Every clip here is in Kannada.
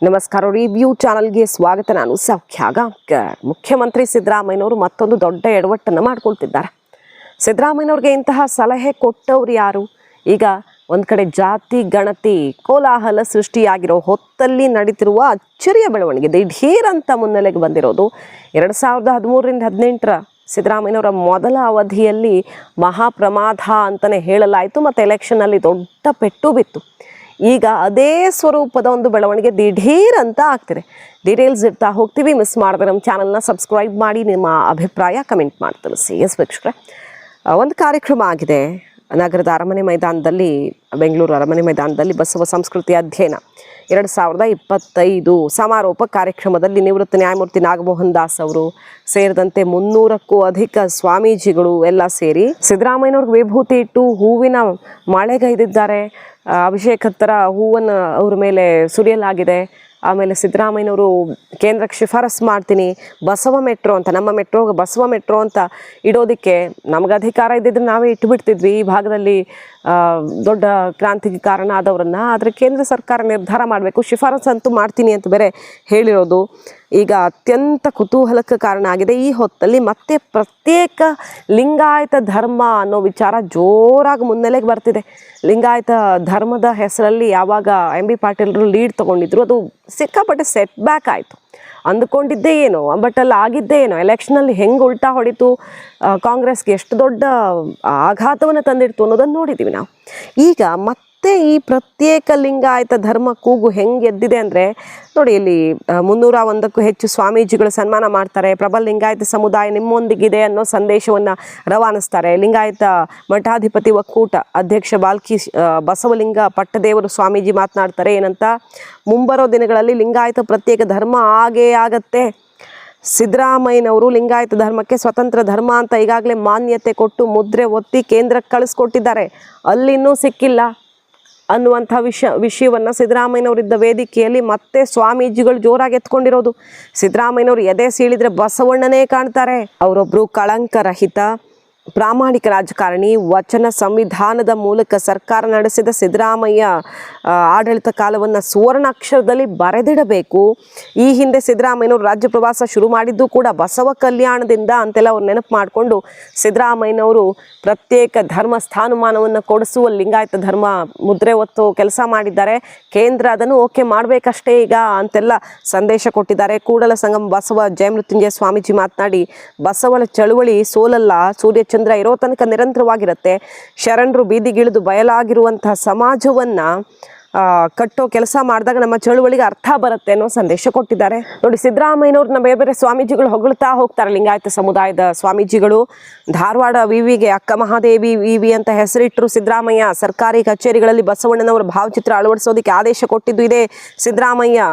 ನಮಸ್ಕಾರ. ರಿವ್ಯೂ ಚಾನಲ್ಗೆ ಸ್ವಾಗತ. ನಾನು ಸೌಖ್ಯ ಗಾಂವ್ಕರ್. ಮುಖ್ಯಮಂತ್ರಿ ಸಿದ್ದರಾಮಯ್ಯನವರು ಮತ್ತೊಂದು ದೊಡ್ಡ ಎಡವಟ್ಟನ್ನು ಮಾಡ್ಕೊಳ್ತಿದ್ದಾರೆ. ಸಿದ್ದರಾಮಯ್ಯನವ್ರಿಗೆ ಇಂತಹ ಸಲಹೆ ಕೊಟ್ಟವ್ರು ಯಾರು? ಈಗ ಒಂದು ಕಡೆ ಜಾತಿ ಗಣತಿ ಕೋಲಾಹಲ ಸೃಷ್ಟಿಯಾಗಿರೋ ಹೊತ್ತಲ್ಲಿ ನಡೀತಿರುವ ಅಚ್ಚರಿಯ ಬೆಳವಣಿಗೆ ದಿಢೀರಂತ ಮುನ್ನೆಲೆಗೆ ಬಂದಿರೋದು 2013ರಿಂದ 18ರ ಸಿದ್ದರಾಮಯ್ಯನವರ ಮೊದಲ ಅವಧಿಯಲ್ಲಿ ಮಹಾಪ್ರಮಾದ ಅಂತಲೇ ಹೇಳಲಾಯಿತು ಮತ್ತು ಎಲೆಕ್ಷನ್ನಲ್ಲಿ ದೊಡ್ಡ ಪೆಟ್ಟು ಬಿತ್ತು. ಈಗ ಅದೇ ಸ್ವರೂಪದ ಒಂದು ಬೆಳವಣಿಗೆ ದಿಢೀರಂತ ಆಗ್ತಿದೆ. ಡೀಟೇಲ್ಸ್ ಇರ್ತಾ ಹೋಗ್ತೀವಿ. ಮಿಸ್ ಮಾಡಿದ್ರೆ ನಮ್ಮ ಚಾನಲ್ನ ಸಬ್ಸ್ಕ್ರೈಬ್ ಮಾಡಿ, ನಿಮ್ಮ ಅಭಿಪ್ರಾಯ ಕಮೆಂಟ್ ಮಾಡಿ ತಿಳಿಸಿ. ಎಸ್ ವೀಕ್ಷಕರೇ, ಒಂದು ಕಾರ್ಯಕ್ರಮ ಆಗಿದೆ ನಗರದ ಅರಮನೆ ಮೈದಾನದಲ್ಲಿ, ಬೆಂಗಳೂರು ಅರಮನೆ ಮೈದಾನದಲ್ಲಿ ಬಸವ ಸಂಸ್ಕೃತಿ ಅಧ್ಯಯನ 2025 ಸಮಾರೋಪ ಕಾರ್ಯಕ್ರಮದಲ್ಲಿ ನಿವೃತ್ತ ನ್ಯಾಯಮೂರ್ತಿ ನಾಗಮೋಹನ್ ದಾಸ್ ಅವರು ಸೇರಿದಂತೆ 300ಕ್ಕೂ ಅಧಿಕ ಸ್ವಾಮೀಜಿಗಳು ಎಲ್ಲ ಸೇರಿ ಸಿದ್ದರಾಮಯ್ಯನವ್ರಿಗೆ ವಿಭೂತಿ ಇಟ್ಟು ಹೂವಿನ ಮಳೆಗೈದಿದ್ದಾರೆ. ಅಭಿಷೇಕತ್ತರ ಹೂವನ್ನು ಅವ್ರ ಮೇಲೆ ಸುರಿಯಲಾಗಿದೆ. ಆಮೇಲೆ ಸಿದ್ದರಾಮಯ್ಯನವರು ಕೇಂದ್ರಕ್ಕೆ ಶಿಫಾರಸು ಮಾಡ್ತೀನಿ, ಬಸವ ಮೆಟ್ರೋ ಅಂತ, ನಮ್ಮ ಮೆಟ್ರೋಗೆ ಬಸವ ಮೆಟ್ರೋ ಅಂತ ಇಡೋದಕ್ಕೆ ನಮಗೆ ಅಧಿಕಾರ ಇದ್ದಿದ್ರೆ ನಾವೇ ಇಟ್ಟುಬಿಡ್ತಿದ್ವಿ ಈ ಭಾಗದಲ್ಲಿ ದೊಡ್ಡ ಕ್ರಾಂತಿಗೆ ಕಾರಣ ಆದವ್ರನ್ನ. ಆದರೆ ಕೇಂದ್ರ ಸರ್ಕಾರ ನಿರ್ಧಾರ ಮಾಡಬೇಕು, ಶಿಫಾರಸು ಅಂತೂ ಮಾಡ್ತೀನಿ ಅಂತ ಬೇರೆ ಹೇಳಿರೋದು ಈಗ ಅತ್ಯಂತ ಕುತೂಹಲಕ್ಕೆ ಕಾರಣ ಆಗಿದೆ. ಈ ಹೊತ್ತಲ್ಲಿ ಮತ್ತೆ ಪ್ರತ್ಯೇಕ ಲಿಂಗಾಯತ ಧರ್ಮ ಅನ್ನೋ ವಿಚಾರ ಜೋರಾಗಿ ಮುನ್ನೆಲೆಗೆ ಬರ್ತಿದೆ. ಲಿಂಗಾಯತ ಧರ್ಮದ ಹೆಸರಲ್ಲಿ ಯಾವಾಗ ಎಂ ಬಿ ಪಾಟೀಲರು ಲೀಡ್ ತೊಗೊಂಡಿದ್ರು, ಅದು ಸಿಕ್ಕಾಪಟ್ಟೆ ಸೆಟ್ ಬ್ಯಾಕ್ ಆಯಿತು. ಅಂದುಕೊಂಡಿದ್ದೇ ಏನೋ, ಬಟ್ ಅಲ್ಲಿ ಆಗಿದ್ದೇ ಏನೋ. ಎಲೆಕ್ಷನಲ್ಲಿ ಹೆಂಗೆ ಉಲ್ಟಾ ಹೊಡಿತು, ಕಾಂಗ್ರೆಸ್ಗೆ ಎಷ್ಟು ದೊಡ್ಡ ಆಘಾತವನ್ನು ತಂದಿಡ್ತು ಅನ್ನೋದನ್ನು ನೋಡಿದ್ದೀವಿ ನಾವು. ಈಗ ಮತ್ತೆ ಈ ಪ್ರತ್ಯೇಕ ಲಿಂಗಾಯತ ಧರ್ಮ ಕೂಗು ಹೆಂಗೆ ಎದ್ದಿದೆ ಅಂದರೆ ನೋಡಿ, ಇಲ್ಲಿ 301ಕ್ಕೂ ಹೆಚ್ಚು ಸ್ವಾಮೀಜಿಗಳು ಸನ್ಮಾನ ಮಾಡ್ತಾರೆ. ಪ್ರಬಲ ಲಿಂಗಾಯತ ಸಮುದಾಯ ನಿಮ್ಮೊಂದಿಗಿದೆ ಅನ್ನೋ ಸಂದೇಶವನ್ನು ರವಾನಿಸ್ತಾರೆ. ಲಿಂಗಾಯತ ಮಠಾಧಿಪತಿ ಒಕ್ಕೂಟ ಅಧ್ಯಕ್ಷ ಬಾಲ್ಕಿ ಬಸವಲಿಂಗ ಪಟ್ಟದೇವರು ಸ್ವಾಮೀಜಿ ಮಾತನಾಡ್ತಾರೆ. ಏನಂತ, ಮುಂಬರೋ ದಿನಗಳಲ್ಲಿ ಲಿಂಗಾಯತ ಪ್ರತ್ಯೇಕ ಧರ್ಮ ಆಗತ್ತೆ. ಸಿದ್ದರಾಮಯ್ಯನವರು ಲಿಂಗಾಯತ ಧರ್ಮಕ್ಕೆ ಸ್ವತಂತ್ರ ಧರ್ಮ ಅಂತ ಈಗಾಗಲೇ ಮಾನ್ಯತೆ ಕೊಟ್ಟು ಮುದ್ರೆ ಒತ್ತಿ ಕೇಂದ್ರಕ್ಕೆ ಕಳಿಸ್ಕೊಟ್ಟಿದ್ದಾರೆ. ಅಲ್ಲಿನ್ನೂ ಸಿಕ್ಕಿಲ್ಲ ಅನ್ನುವಂಥ ವಿಷಯವನ್ನು ಸಿದ್ದರಾಮಯ್ಯನವರಿದ್ದ ವೇದಿಕೆಯಲ್ಲಿ ಮತ್ತೆ ಸ್ವಾಮೀಜಿಗಳು ಜೋರಾಗಿ ಎತ್ಕೊಂಡಿರೋದು. ಸಿದ್ದರಾಮಯ್ಯನವರು ಎದೆ ಸೀಳಿದ್ರೆ ಬಸವಣ್ಣನೇ ಕಾಣ್ತಾರೆ. ಅವರೊಬ್ಬರು ಕಳಂಕರಹಿತ ಪ್ರಾಮಾಣಿಕ ರಾಜಕಾರಣಿ. ವಚನ ಸಂವಿಧಾನದ ಮೂಲಕ ಸರ್ಕಾರ ನಡೆಸಿದ ಸಿದ್ದರಾಮಯ್ಯ ಆಡಳಿತ ಕಾಲವನ್ನು ಸುವರ್ಣಾಕ್ಷರದಲ್ಲಿ ಬರೆದಿಡಬೇಕು. ಈ ಹಿಂದೆ ಸಿದ್ದರಾಮಯ್ಯನವರು ರಾಜ್ಯ ಪ್ರವಾಸ ಶುರು ಮಾಡಿದ್ದು ಕೂಡ ಬಸವ ಕಲ್ಯಾಣದಿಂದ ಅಂತೆಲ್ಲ ಅವ್ರು ನೆನಪು ಮಾಡಿಕೊಂಡು ಸಿದ್ದರಾಮಯ್ಯನವರು ಪ್ರತ್ಯೇಕ ಧರ್ಮ ಸ್ಥಾನಮಾನವನ್ನು ಕೊಡಿಸುವ ಲಿಂಗಾಯತ ಧರ್ಮ ಮುದ್ರೆ ಹೊತ್ತು ಕೆಲಸ ಮಾಡಿದ್ದಾರೆ. ಕೇಂದ್ರ ಅದನ್ನು ಓಕೆ ಮಾಡಬೇಕಷ್ಟೇ ಈಗ ಅಂತೆಲ್ಲ ಸಂದೇಶ ಕೊಟ್ಟಿದ್ದಾರೆ. ಕೂಡಲ ಸಂಗಮ ಬಸವ ಜಯಮೃತ್ಯುಂಜಯ ಸ್ವಾಮೀಜಿ ಮಾತನಾಡಿ, ಬಸವನ ಚಳುವಳಿ ಸೋಲಲ್ಲ, ಸೂರ್ಯಚಂದ್ರ ಇರೋ ತನಕ ನಿರಂತರವಾಗಿರುತ್ತೆ. ಶರಣರು ಬೀದಿಗಿಳಿದು ಬಯಲಾಗಿರುವಂತಹ ಸಮಾಜವನ್ನು ಕಟ್ಟೋ ಕೆಲಸ ಮಾಡಿದಾಗ ನಮ್ಮ ಚಳುವಳಿಗೆ ಅರ್ಥ ಬರುತ್ತೆ ಅನ್ನೋ ಸಂದೇಶ ಕೊಟ್ಟಿದ್ದಾರೆ. ನೋಡಿ, ಸಿದ್ದರಾಮಯ್ಯನವ್ರನ್ನ ಬೇರೆ ಬೇರೆ ಸ್ವಾಮೀಜಿಗಳು ಹೊಗಳ್ತಾ ಹೋಗ್ತಾರೆ. ಲಿಂಗಾಯತ ಸಮುದಾಯದ ಸ್ವಾಮೀಜಿಗಳು ಧಾರವಾಡ ವಿವಿಗೆ ಅಕ್ಕ ಮಹಾದೇವಿ ವಿವಿ ಅಂತ ಹೆಸರಿಟ್ಟರು. ಸಿದ್ದರಾಮಯ್ಯ ಸರ್ಕಾರಿ ಕಚೇರಿಗಳಲ್ಲಿ ಬಸವಣ್ಣನವರ ಭಾವಚಿತ್ರ ಅಳವಡಿಸೋದಕ್ಕೆ ಆದೇಶ ಕೊಟ್ಟಿದ್ದು ಇದೇ ಸಿದ್ದರಾಮಯ್ಯ.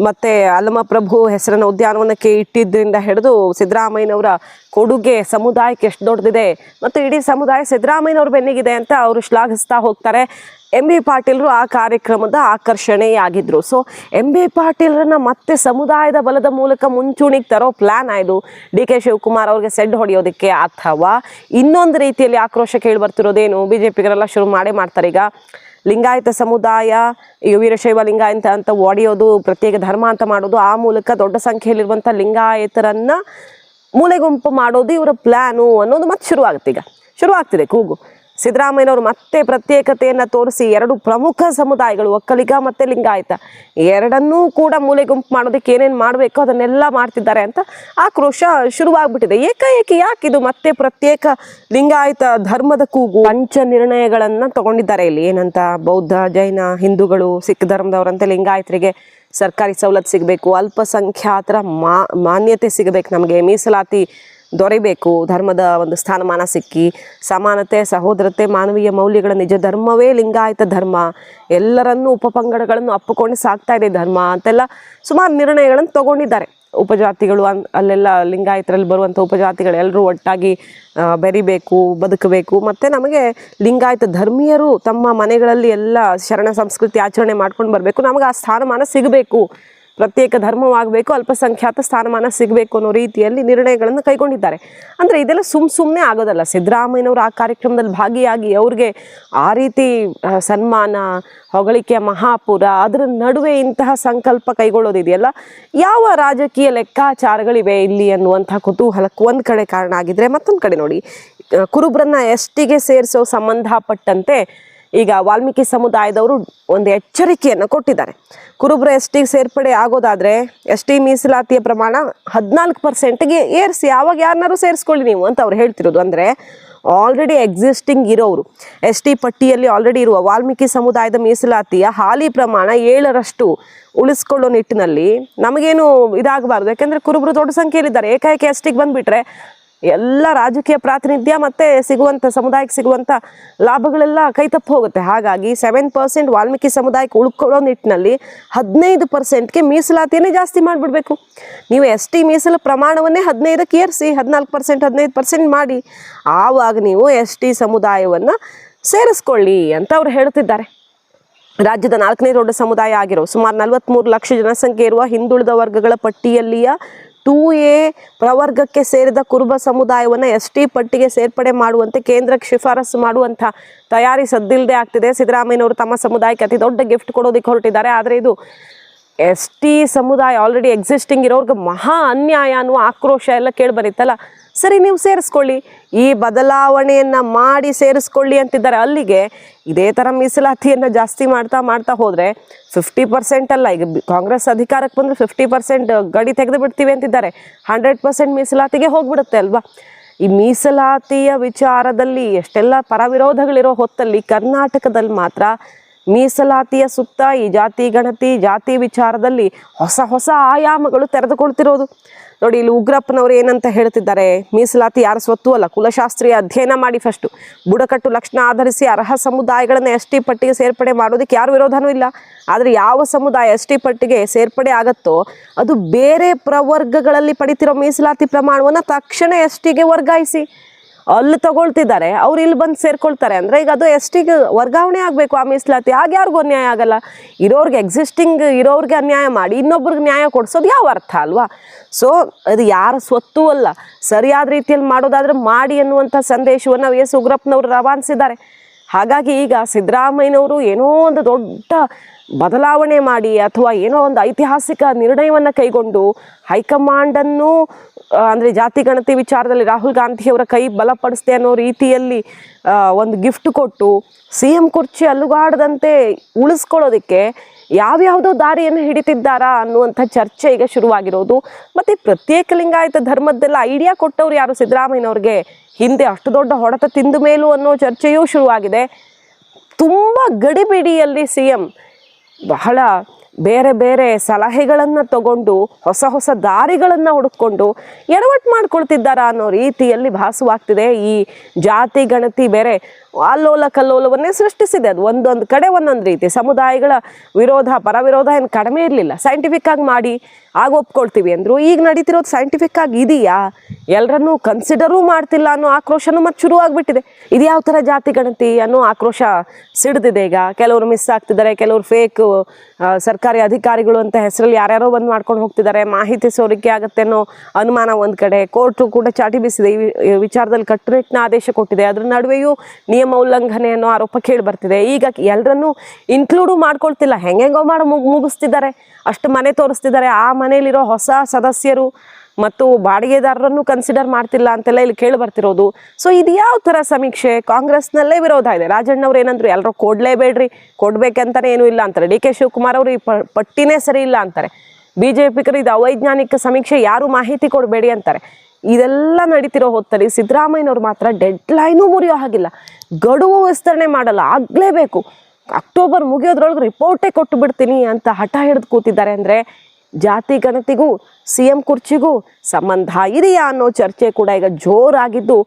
ಮತ್ತು ಅಲ್ಲಮಪ್ರಭು ಹೆಸರನ್ನು ಉದ್ಯಾನವನಕ್ಕೆ ಇಟ್ಟಿದ್ದರಿಂದ ಹಿಡಿದು ಸಿದ್ದರಾಮಯ್ಯನವರ ಕೊಡುಗೆ ಸಮುದಾಯಕ್ಕೆ ಎಷ್ಟು ದೊಡ್ಡದಿದೆ ಮತ್ತು ಇಡೀ ಸಮುದಾಯ ಸಿದ್ದರಾಮಯ್ಯನವ್ರ ಬೆನ್ನಿಗಿದೆ ಅಂತ ಅವರು ಶ್ಲಾಘಿಸ್ತಾ ಹೋಗ್ತಾರೆ. ಎಂ ಬಿ ಪಾಟೀಲರು ಆ ಕಾರ್ಯಕ್ರಮದ ಆಕರ್ಷಣೆಯಾಗಿದ್ದರು. ಸೊ ಎಂ ಬಿ ಪಾಟೀಲರನ್ನ ಮತ್ತೆ ಸಮುದಾಯದ ಬಲದ ಮೂಲಕ ಮುಂಚೂಣಿಗೆ ತರೋ ಪ್ಲ್ಯಾನ್ ಆಯಿತು. ಡಿ ಕೆ ಶಿವಕುಮಾರ್ ಅವ್ರಿಗೆ ಸೆಡ್ ಹೊಡೆಯೋದಕ್ಕೆ, ಅಥವಾ ಇನ್ನೊಂದು ರೀತಿಯಲ್ಲಿ ಆಕ್ರೋಶ ಕೇಳಿ ಬರ್ತಿರೋದೇನು, BJPಗರೆಲ್ಲ ಶುರು ಮಾಡ್ತಾರೆ. ಈಗ ಲಿಂಗಾಯತ ಸಮುದಾಯ, ವೀರಶೈವ ಲಿಂಗಾಯತ ಅಂತ ಒಡೆಯೋದು, ಪ್ರತ್ಯೇಕ ಧರ್ಮ ಅಂತ ಮಾಡೋದು, ಆ ಮೂಲಕ ದೊಡ್ಡ ಸಂಖ್ಯೆಯಲ್ಲಿರುವಂಥ ಲಿಂಗಾಯತರನ್ನು ಮೂಲೆಗುಂಪು ಮಾಡೋದು ಇವರ ಪ್ಲ್ಯಾನು ಅನ್ನೋದು ಮತ್ತೆ ಶುರುವಾಗ್ತಿದೆ ಕೂಗು. ಸಿದ್ದರಾಮಯ್ಯನವರು ಮತ್ತೆ ಪ್ರತ್ಯೇಕತೆಯನ್ನು ತೋರಿಸಿ ಎರಡು ಪ್ರಮುಖ ಸಮುದಾಯಗಳು, ಒಕ್ಕಲಿಗ ಮತ್ತು ಲಿಂಗಾಯತ, ಎರಡನ್ನೂ ಕೂಡ ಮೂಲೆಗುಂಪು ಮಾಡೋದಕ್ಕೆ ಏನೇನು ಮಾಡಬೇಕೋ ಅದನ್ನೆಲ್ಲ ಮಾಡ್ತಿದ್ದಾರೆ ಅಂತ ಆಕ್ರೋಶ ಶುರುವಾಗ್ಬಿಟ್ಟಿದೆ. ಯಾಕಿದು ಮತ್ತೆ ಪ್ರತ್ಯೇಕ ಲಿಂಗಾಯತ ಧರ್ಮದ ಕೂಗು? ಪಂಚ ನಿರ್ಣಯಗಳನ್ನು ತಗೊಂಡಿದ್ದಾರೆ ಇಲ್ಲಿ. ಏನಂತ, ಬೌದ್ಧ, ಜೈನ, ಹಿಂದೂಗಳು, ಸಿಖ್ ಧರ್ಮದವರಂತೆ ಲಿಂಗಾಯತರಿಗೆ ಸರ್ಕಾರಿ ಸವಲತ್ತು ಸಿಗಬೇಕು, ಅಲ್ಪಸಂಖ್ಯಾತರ ಮಾನ್ಯತೆ ಸಿಗಬೇಕು, ನಮಗೆ ಮೀಸಲಾತಿ ದೊರೆಯಬೇಕು, ಧರ್ಮದ ಒಂದು ಸ್ಥಾನಮಾನ ಸಿಕ್ಕಿ, ಸಮಾನತೆ, ಸಹೋದರತೆ, ಮಾನವೀಯ ಮೌಲ್ಯಗಳ ನಿಜ ಧರ್ಮವೇ ಲಿಂಗಾಯತ ಧರ್ಮ, ಎಲ್ಲರನ್ನೂ ಉಪಪಂಗಡಗಳನ್ನು ಅಪ್ಪಿಕೊಂಡು ಸಾಕ್ತಾ ಇದೆ ಧರ್ಮ ಅಂತೆಲ್ಲ ಸುಮಾರು ನಿರ್ಣಯಗಳನ್ನು ತಗೊಂಡಿದ್ದಾರೆ. ಉಪಜಾತಿಗಳು ಅಲ್ಲೆಲ್ಲ ಲಿಂಗಾಯತರಲ್ಲಿ ಬರುವಂಥ ಉಪಜಾತಿಗಳು ಎಲ್ಲರೂ ಒಟ್ಟಾಗಿ ಬೆರಿಬೇಕು, ಬದುಕಬೇಕು, ಮತ್ತು ನಮಗೆ ಲಿಂಗಾಯತ ಧರ್ಮೀಯರು ತಮ್ಮ ಮನೆಗಳಲ್ಲಿ ಎಲ್ಲ ಶರಣ ಸಂಸ್ಕೃತಿ ಆಚರಣೆ ಮಾಡ್ಕೊಂಡು ಬರಬೇಕು, ನಮಗೆ ಆ ಸ್ಥಾನಮಾನ ಸಿಗಬೇಕು, ಪ್ರತ್ಯೇಕ ಧರ್ಮವಾಗಬೇಕು, ಅಲ್ಪಸಂಖ್ಯಾತ ಸ್ಥಾನಮಾನ ಸಿಗಬೇಕು ಅನ್ನೋ ರೀತಿಯಲ್ಲಿ ನಿರ್ಣಯಗಳನ್ನು ಕೈಗೊಂಡಿದ್ದಾರೆ. ಅಂದರೆ ಇದೆಲ್ಲ ಸುಮ್ಮನೆ ಆಗೋದಲ್ಲ. ಸಿದ್ದರಾಮಯ್ಯನವರು ಆ ಕಾರ್ಯಕ್ರಮದಲ್ಲಿ ಭಾಗಿಯಾಗಿ ಅವ್ರಿಗೆ ಆ ರೀತಿ ಸನ್ಮಾನ, ಹೊಗಳಿಕೆಯ ಮಹಾಪುರ, ಅದರ ನಡುವೆ ಇಂತಹ ಸಂಕಲ್ಪ ಕೈಗೊಳ್ಳೋದಿದೆಯಲ್ಲ, ಯಾವ ರಾಜಕೀಯ ಲೆಕ್ಕಾಚಾರಗಳಿವೆ ಇಲ್ಲಿ ಅನ್ನುವಂಥ ಕುತೂಹಲಕ್ಕೆ ಒಂದು ಕಡೆ ಕಾರಣ ಆಗಿದ್ರೆ, ಮತ್ತೊಂದು ಕಡೆ ನೋಡಿ, ಕುರುಬ್ರನ್ನ ಎಸ್ಟಿಗೆ ಸೇರಿಸೋ ಸಂಬಂಧಪಟ್ಟಂತೆ ಈಗ ವಾಲ್ಮೀಕಿ ಸಮುದಾಯದವರು ಒಂದು ಎಚ್ಚರಿಕೆಯನ್ನು ಕೊಟ್ಟಿದ್ದಾರೆ. ಕುರುಬ್ರ ಎಸ್ಟಿಗೆ ಸೇರ್ಪಡೆ ಆಗೋದಾದರೆ ಎಸ್ಟಿ ಮೀಸಲಾತಿಯ ಪ್ರಮಾಣ 14%ಗೆ ಏರಿಸಿ, ಆವಾಗ ಯಾರನ್ನಾರು ಸೇರಿಸ್ಕೊಳ್ಳಿ ನೀವು ಅಂತ ಅವ್ರು ಹೇಳ್ತಿರೋದು. ಅಂದರೆ ಆಲ್ರೆಡಿ ಎಕ್ಸಿಸ್ಟಿಂಗ್ ಇರೋರು, ಎಸ್ ಟಿ ಪಟ್ಟಿಯಲ್ಲಿ ಆಲ್ರೆಡಿ ಇರುವ ವಾಲ್ಮೀಕಿ ಸಮುದಾಯದ ಮೀಸಲಾತಿಯ ಹಾಲಿ ಪ್ರಮಾಣ 7% ಉಳಿಸ್ಕೊಳ್ಳೋ ನಿಟ್ಟಿನಲ್ಲಿ ನಮಗೇನು ಇದಾಗಬಾರ್ದು. ಯಾಕೆಂದರೆ ಕುರುಬರು ದೊಡ್ಡ ಸಂಖ್ಯೆಯಲ್ಲಿದ್ದಾರೆ. ಏಕಾಏಕಿ ಎಸ್ಟಿಗೆ ಬಂದುಬಿಟ್ರೆ ಎಲ್ಲ ರಾಜಕೀಯ ಪ್ರಾತಿನಿಧ್ಯ ಮತ್ತು ಸಿಗುವಂಥ ಸಮುದಾಯಕ್ಕೆ ಸಿಗುವಂಥ ಲಾಭಗಳೆಲ್ಲ ಕೈತಪ್ಪು ಹೋಗುತ್ತೆ. ಹಾಗಾಗಿ 7% ವಾಲ್ಮೀಕಿ ಸಮುದಾಯಕ್ಕೆ ಉಳ್ಕೊಳ್ಳೋ ನಿಟ್ಟಿನಲ್ಲಿ 15%ಗೆ ಮೀಸಲಾತಿಯನ್ನೇ ಜಾಸ್ತಿ ಮಾಡಿಬಿಡ್ಬೇಕು. ನೀವು ಎಸ್ ಟಿ ಮೀಸಲು ಪ್ರಮಾಣವನ್ನೇ 15ಕ್ಕೆ ಏರಿಸಿ, 14%, 15% ಮಾಡಿ, ಆವಾಗ ನೀವು ಎಸ್ ಟಿ ಸಮುದಾಯವನ್ನು ಸೇರಿಸ್ಕೊಳ್ಳಿ ಅಂತ ಅವ್ರು ಹೇಳ್ತಿದ್ದಾರೆ. ರಾಜ್ಯದ 4ನೇ ದೊಡ್ಡ ಸಮುದಾಯ ಆಗಿರೋ ಸುಮಾರು 43 ಲಕ್ಷ ಜನಸಂಖ್ಯೆ ಇರುವ ಹಿಂದುಳಿದ ವರ್ಗಗಳ ಪಟ್ಟಿಯಲ್ಲಿಯ 2A ಪ್ರವರ್ಗಕ್ಕೆ ಸೇರಿದ ಕುರುಬ ಸಮುದಾಯವನ್ನು ಎಸ್ ಟಿ ಪಟ್ಟಿಗೆ ಸೇರ್ಪಡೆ ಮಾಡುವಂತೆ ಕೇಂದ್ರಕ್ಕೆ ಶಿಫಾರಸು ಮಾಡುವಂಥ ತಯಾರಿ ಸದ್ದಿಲ್ಲದೆ ಆಗ್ತಿದೆ. ಸಿದ್ದರಾಮಯ್ಯನವರು ತಮ್ಮ ಸಮುದಾಯಕ್ಕೆ ಅತಿ ದೊಡ್ಡ ಗಿಫ್ಟ್ ಕೊಡೋದಕ್ಕೆ ಹೊರಟಿದ್ದಾರೆ. ಆದರೆ ಇದು ಎಸ್ ಟಿ ಸಮುದಾಯ ಆಲ್ರೆಡಿ ಎಕ್ಸಿಸ್ಟಿಂಗ್ ಇರೋರ್ಗೆ ಮಹಾ ಅನ್ಯಾಯ ಅನ್ನುವ ಆಕ್ರೋಶ ಎಲ್ಲ ಕೇಳಿಬರಿತ್ತಲ್ಲ. ಸರಿ, ನೀವು ಸೇರಿಸ್ಕೊಳ್ಳಿ, ಈ ಬದಲಾವಣೆಯನ್ನು ಮಾಡಿ ಸೇರಿಸ್ಕೊಳ್ಳಿ ಅಂತಿದ್ದಾರೆ. ಅಲ್ಲಿಗೆ ಇದೇ ಥರ ಮೀಸಲಾತಿಯನ್ನು ಜಾಸ್ತಿ ಮಾಡ್ತಾ ಹೋದರೆ 50% ಅಲ್ಲ, ಈಗ ಕಾಂಗ್ರೆಸ್ ಅಧಿಕಾರಕ್ಕೆ ಬಂದರೆ 50% ಗಡಿ ತೆಗೆದು ಬಿಡ್ತೀವಿ ಅಂತಿದ್ದಾರೆ. 100% ಮೀಸಲಾತಿಗೆ ಹೋಗ್ಬಿಡುತ್ತೆ ಅಲ್ವಾ. ಈ ಮೀಸಲಾತಿಯ ವಿಚಾರದಲ್ಲಿ ಎಷ್ಟೆಲ್ಲ ಪರವಿರೋಧಗಳಿರೋ ಹೊತ್ತಲ್ಲಿ ಕರ್ನಾಟಕದಲ್ಲಿ ಮಾತ್ರ ಮೀಸಲಾತಿಯ ಸುತ್ತ ಈ ಜಾತಿ ಗಣತಿ, ಜಾತಿ ವಿಚಾರದಲ್ಲಿ ಹೊಸ ಆಯಾಮಗಳು ತೆರೆದುಕೊಳ್ತಿರೋದು ನೋಡಿ. ಇಲ್ಲಿ ಉಗ್ರಪ್ಪನವರು ಏನಂತ ಹೇಳ್ತಿದ್ದಾರೆ, ಮೀಸಲಾತಿ ಯಾರ ಸ್ವತ್ತು ಅಲ್ಲ, ಕುಲಶಾಸ್ತ್ರೀಯ ಅಧ್ಯಯನ ಮಾಡಿ ಫಸ್ಟು ಬುಡಕಟ್ಟು ಲಕ್ಷಣ ಆಧರಿಸಿ ಅರ್ಹ ಸಮುದಾಯಗಳನ್ನು ಎಸ್ ಟಿ ಪಟ್ಟಿಗೆ ಸೇರ್ಪಡೆ ಮಾಡೋದಕ್ಕೆ ಯಾರು ವಿರೋಧನೂ ಇಲ್ಲ. ಆದರೆ ಯಾವ ಸಮುದಾಯ ಎಸ್ ಟಿ ಪಟ್ಟಿಗೆ ಸೇರ್ಪಡೆ ಆಗುತ್ತೋ ಅದು ಬೇರೆ ಪ್ರವರ್ಗಗಳಲ್ಲಿ ಪಡಿತಿರೋ ಮೀಸಲಾತಿ ಪ್ರಮಾಣವನ್ನು ತಕ್ಷಣ ಎಸ್ ಟಿಗೆ ವರ್ಗಾಯಿಸಿ ಅಲ್ಲಿ ತಗೊಳ್ತಿದ್ದಾರೆ, ಅವ್ರು ಇಲ್ಲಿ ಬಂದು ಸೇರ್ಕೊಳ್ತಾರೆ. ಅಂದರೆ ಈಗ ಅದು ಎಸ್ ಟಿಗೆ ವರ್ಗಾವಣೆ ಆಗಬೇಕು ಆ ಮೀಸಲಾತಿ. ಆಗ ಯಾರಿಗೂ ಅನ್ಯಾಯ ಆಗಲ್ಲ. ಇರೋರ್ಗೆ ಎಕ್ಸಿಸ್ಟಿಂಗ್ ಇರೋರಿಗೆ ಅನ್ಯಾಯ ಮಾಡಿ ಇನ್ನೊಬ್ರಿಗೆ ನ್ಯಾಯ ಕೊಡಿಸೋದು ಯಾವ ಅರ್ಥ ಅಲ್ವಾ. ಸೊ ಅದು ಯಾರ ಸ್ವತ್ತೂ ಅಲ್ಲ, ಸರಿಯಾದ ರೀತಿಯಲ್ಲಿ ಮಾಡೋದಾದ್ರೆ ಮಾಡಿ ಅನ್ನುವಂಥ ಸಂದೇಶವನ್ನು ಎಸ್ ಉಗ್ರಪ್ಪನವರು ರವಾನಿಸಿದ್ದಾರೆ. ಹಾಗಾಗಿ ಈಗ ಸಿದ್ದರಾಮಯ್ಯನವರು ಏನೋ ಒಂದು ದೊಡ್ಡ ಬದಲಾವಣೆ ಮಾಡಿ ಅಥವಾ ಏನೋ ಒಂದು ಐತಿಹಾಸಿಕ ನಿರ್ಣಯವನ್ನು ಕೈಗೊಂಡು ಹೈಕಮಾಂಡನ್ನು ಅಂದರೆ ಜಾತಿ ಗಣತಿ ವಿಚಾರದಲ್ಲಿ ರಾಹುಲ್ ಗಾಂಧಿಯವರ ಕೈ ಬಲಪಡಿಸ್ದೆ ಅನ್ನೋ ರೀತಿಯಲ್ಲಿ ಒಂದು ಗಿಫ್ಟ್ ಕೊಟ್ಟು CM ಕುರ್ಚಿ ಅಲ್ಲುಗಾಡದಂತೆ ಉಳಿಸ್ಕೊಳ್ಳೋದಕ್ಕೆ ಯಾವ್ಯಾವುದೋ ದಾರಿಯನ್ನು ಹಿಡಿತಿದ್ದಾರಾ ಅನ್ನುವಂಥ ಚರ್ಚೆ ಈಗ ಶುರುವಾಗಿರೋದು. ಮತ್ತು ಪ್ರತ್ಯೇಕ ಲಿಂಗಾಯತ ಧರ್ಮದ್ದೆಲ್ಲ ಐಡಿಯಾ ಕೊಟ್ಟವ್ರು ಯಾರು ಸಿದ್ದರಾಮಯ್ಯನವ್ರಿಗೆ, ಹಿಂದೆ ಅಷ್ಟು ದೊಡ್ಡ ಹೊಡೆತ ತಿಂದ ಮೇಲೂ ಅನ್ನೋ ಚರ್ಚೆಯೂ ಶುರುವಾಗಿದೆ. ತುಂಬ ಗಡಿಬಿಡಿಯಲ್ಲಿ CM ಬಹಳ ಬೇರೆ ಸಲಹೆಗಳನ್ನು ತಗೊಂಡು ಹೊಸ ದಾರಿಗಳನ್ನು ಹುಡುಕೊಂಡು ಎಡವಟ್ಟು ಮಾಡ್ಕೊಳ್ತಿದ್ದಾರಾ ಅನ್ನೋ ರೀತಿಯಲ್ಲಿ ಭಾಸವಾಗ್ತಿದೆ. ಈ ಜಾತಿ ಗಣತಿ ಬೇರೆ ಅಲ್ಲೋಲ ಕಲ್ಲೋಲವನ್ನೇ ಸೃಷ್ಟಿಸಿದೆ. ಅದು ಒಂದೊಂದು ಕಡೆ ಒಂದೊಂದು ರೀತಿ ಸಮುದಾಯಗಳ ವಿರೋಧ ಪರವಿರೋಧ ಏನು ಕಡಿಮೆ ಇರಲಿಲ್ಲ. ಸೈಂಟಿಫಿಕ್ ಆಗಿ ಮಾಡಿ ಆಗ ಒಪ್ಕೊಳ್ತೀವಿ ಅಂದರು. ಈಗ ನಡೀತಿರೋದು ಸೈಂಟಿಫಿಕ್ ಆಗಿ ಇದೆಯಾ, ಎಲ್ಲರನ್ನೂ ಕನ್ಸಿಡರೂ ಮಾಡ್ತಿಲ್ಲ ಅನ್ನೋ ಆಕ್ರೋಶನೂ ಮತ್ತೆ ಶುರುವಾಗ್ಬಿಟ್ಟಿದೆ. ಇದು ಯಾವ ಥರ ಜಾತಿ ಗಣತಿ ಅನ್ನೋ ಆಕ್ರೋಶ ಸಿಡ್ದಿದೆ. ಈಗ ಕೆಲವರು ಮಿಸ್ ಆಗ್ತಿದ್ದಾರೆ, ಕೆಲವರು ಫೇಕ್ ಸರ್ಕಾರಿ ಅಧಿಕಾರಿಗಳು ಅಂತ ಹೆಸರಲ್ಲಿ ಯಾರ್ಯಾರೋ ಬಂದು ಮಾಡ್ಕೊಂಡು ಹೋಗ್ತಿದ್ದಾರೆ, ಮಾಹಿತಿ ಸೋರಿಕೆ ಆಗುತ್ತೆ ಅನ್ನೋ ಅನುಮಾನ ಒಂದು ಕಡೆ. ಕೋರ್ಟು ಕೂಡ ಚಾಟಿ ಬೀಸಿದೆ, ಈ ವಿಚಾರದಲ್ಲಿ ಕಟ್ಟುನಿಟ್ಟಿನ ಆದೇಶ ಕೊಟ್ಟಿದೆ. ಅದ್ರ ನಡುವೆಯೂ ನಿಯಮ ಉಲ್ಲಂಘನೆ ಅನ್ನೋ ಆರೋಪ ಕೇಳಿ ಬರ್ತಿದೆ. ಈಗ ಎಲ್ಲರನ್ನೂ ಇನ್ಕ್ಲೂಡು ಮಾಡ್ಕೊಳ್ತಿಲ್ಲ, ಹೆಂಗೆಂಗೋ ಮಾಡಿ ಮುಗಿಸ್ತಿದ್ದಾರೆ. ಅಷ್ಟು ಮನೆ ತೋರಿಸ್ತಿದ್ದಾರೆ, ಆ ಮನೆಯಲ್ಲಿರೋ ಹೊಸ ಸದಸ್ಯರು ಮತ್ತು ಬಾಡಿಗೆದಾರರನ್ನು ಕನ್ಸಿಡರ್ ಮಾಡ್ತಿಲ್ಲ ಅಂತೆಲ್ಲ ಇಲ್ಲಿ ಕೇಳಿ ಬರ್ತಿರೋದು. ಸೊ ಇದು ಯಾವ ಥರ ಸಮೀಕ್ಷೆ? ಕಾಂಗ್ರೆಸ್ನಲ್ಲೇ ವಿರೋಧ ಇದೆ. ರಾಜಣ್ಣವ್ರು ಏನಂದ್ರು, ಎಲ್ಲರೂ ಕೊಡಲೇಬೇಡ್ರಿ, ಕೊಡ್ಬೇಕಂತಾನೆ ಏನೂ ಇಲ್ಲ ಅಂತಾರೆ. DK ಶಿವಕುಮಾರ್ ಅವರು ಈ ಪಟ್ಟಿನೇ ಸರಿ ಇಲ್ಲ ಅಂತಾರೆ. BJಪಿಗರು ಇದು ಅವೈಜ್ಞಾನಿಕ ಸಮೀಕ್ಷೆ, ಯಾರು ಮಾಹಿತಿ ಕೊಡಬೇಡಿ ಅಂತಾರೆ. ಇದೆಲ್ಲ ನಡೀತಿರೋ ಹೊತ್ತಲ್ಲಿ ಸಿದ್ದರಾಮಯ್ಯನವ್ರು ಮಾತ್ರ ಡೆಡ್ಲೈನೂ ಮುರಿಯೋ ಹಾಗಿಲ್ಲ, ಗಡುವು ವಿಸ್ತರಣೆ ಮಾಡಲ್ಲ, ಆಗಲೇಬೇಕು, ಅಕ್ಟೋಬರ್ ಮುಗಿಯೋದ್ರೊಳಗೆ ರಿಪೋರ್ಟೇ ಕೊಟ್ಟು ಬಿಡ್ತೀನಿ ಅಂತ ಹಠ ಹಿಡಿದು ಕೂತಿದ್ದಾರೆ. ಅಂದರೆ ಜಾತಿ ಗಣತಿಗೂ CM ಕುರ್ಚಿಗೂ ಸಂಬಂಧ ಇದೆಯಾ ಅನ್ನೋ ಚರ್ಚೆ ಕೂಡ ಈಗ ಜೋರಾಗಿದ್ದು,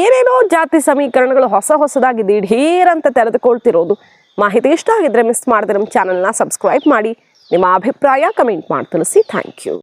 ಏನೇನೋ ಜಾತಿ ಸಮೀಕರಣಗಳು ಹೊಸದಾಗಿ ದಿಢೀರಂತ ತೆರೆದುಕೊಳ್ತಿರೋದು. ಮಾಹಿತಿ ಇಷ್ಟ ಆಗಿದ್ರೆ ಮಿಸ್ ಮಾಡಿದ್ರೆ ನಮ್ಮ ಚಾನಲ್ನ ಸಬ್ಸ್ಕ್ರೈಬ್ ಮಾಡಿ, ನಿಮ್ಮ ಅಭಿಪ್ರಾಯ ಕಮೆಂಟ್ ಮಾಡಿ ತಿಳಿಸಿ. Thank you.